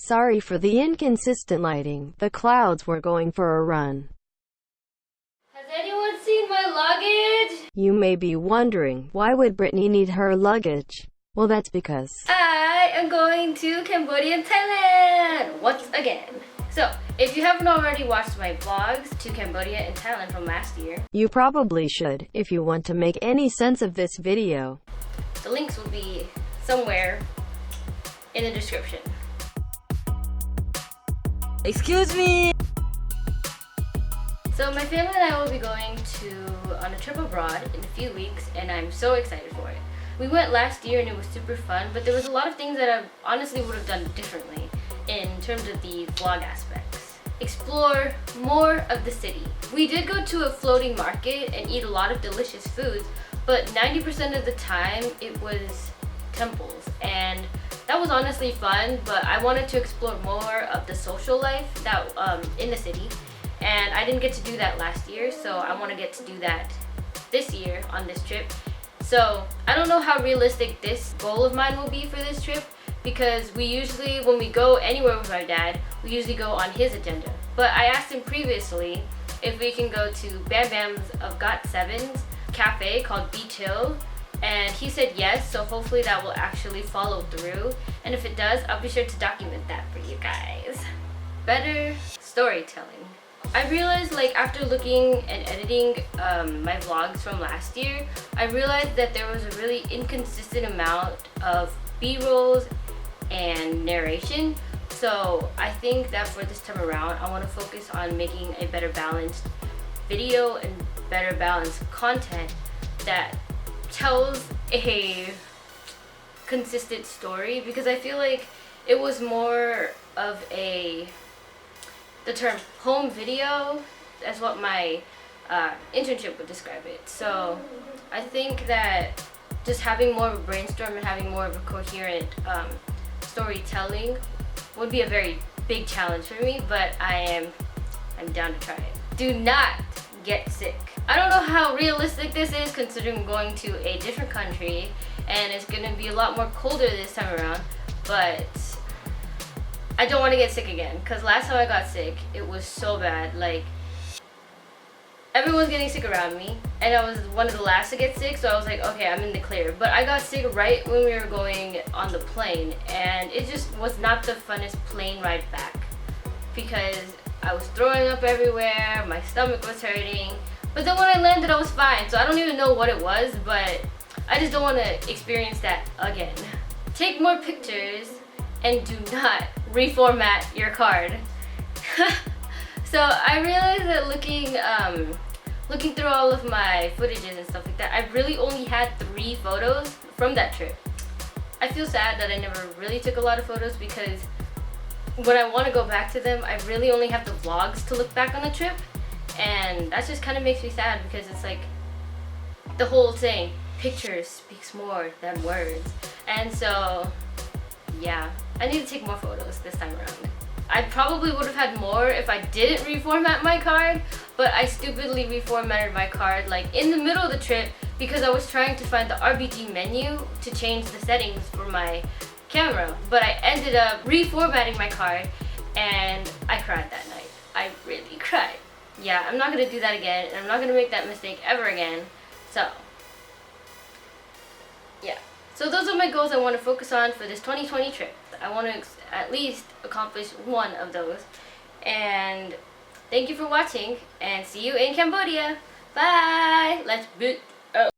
Sorry for the inconsistent lighting. The clouds were going for a run. Has anyone seen my luggage? You may be wondering, why would Brittany need her luggage? Well, that's because I am going to Cambodia and Thailand once again. So, if you haven't already watched my vlogs to Cambodia and Thailand from last year, you probably should, if you want to make any sense of this video. The links will be somewhere in the description. Excuse me! So my family and I will be going on a trip abroad in a few weeks, and I'm so excited for it. We went last year and it was super fun, but there was a lot of things that I honestly would have done differently in terms of the vlog aspects. Explore more of the city. We did go to a floating market and eat a lot of delicious foods, but 90% of the time it was temples, and that was honestly fun, but I wanted to explore more of the social life that in the city, and I didn't get to do that last year, so I want to get to do that this year on this trip. So I don't know how realistic this goal of mine will be for this trip, because we usually, when we go anywhere with my dad, we usually go on his agenda. But I asked him previously if we can go to Bam Bam's of Got Seven's cafe called Beach Hill, and he said yes, so hopefully that will actually follow through, and if it does, I'll be sure to document that for you guys. Better storytelling. I realized, like, after looking and editing my vlogs from last year, I realized that there was a really inconsistent amount of B-rolls and narration. So I think that for this time around, I want to focus on making a better balanced video and better balanced content that tells a consistent story, because I feel like it was more of the term home video, that's what my internship would describe it. So I think that just having more of a brainstorm and having more of a coherent storytelling would be a very big challenge for me, but I'm down to try it. Do not get sick. I don't know how realistic this is, considering going to a different country and it's gonna be a lot more colder this time around, but I don't want to get sick again, because last time I got sick, it was so bad. Like, everyone's getting sick around me, and I was one of the last to get sick, so I was like, okay, I'm in the clear. But I got sick right when we were going on the plane, and it just was not the funnest plane ride back, because I was throwing up everywhere, my stomach was hurting, but then when I landed I was fine, so I don't even know what it was, but I just don't want to experience that again. Take more pictures and do not reformat your card. So I realized that looking through all of my footages and stuff like that, I really only had 3 photos from that trip. I feel sad that I never really took a lot of photos, because when I want to go back to them, I really only have the vlogs to look back on the trip, and that just kind of makes me sad, because it's like the whole saying, pictures speaks more than words. And so yeah, I need to take more photos this time around. I probably would have had more if I didn't reformat my card, but I stupidly reformatted my card like in the middle of the trip, because I was trying to find the RBG menu to change the settings for my camera, but I ended up reformatting my card and I cried that night. I really cried. Yeah, I'm not gonna do that again, and I'm not gonna make that mistake ever again. So yeah. So those are my goals I want to focus on for this 2020 trip. I want to at least accomplish one of those. And thank you for watching, and see you in Cambodia. Bye! Let's boot. Oh.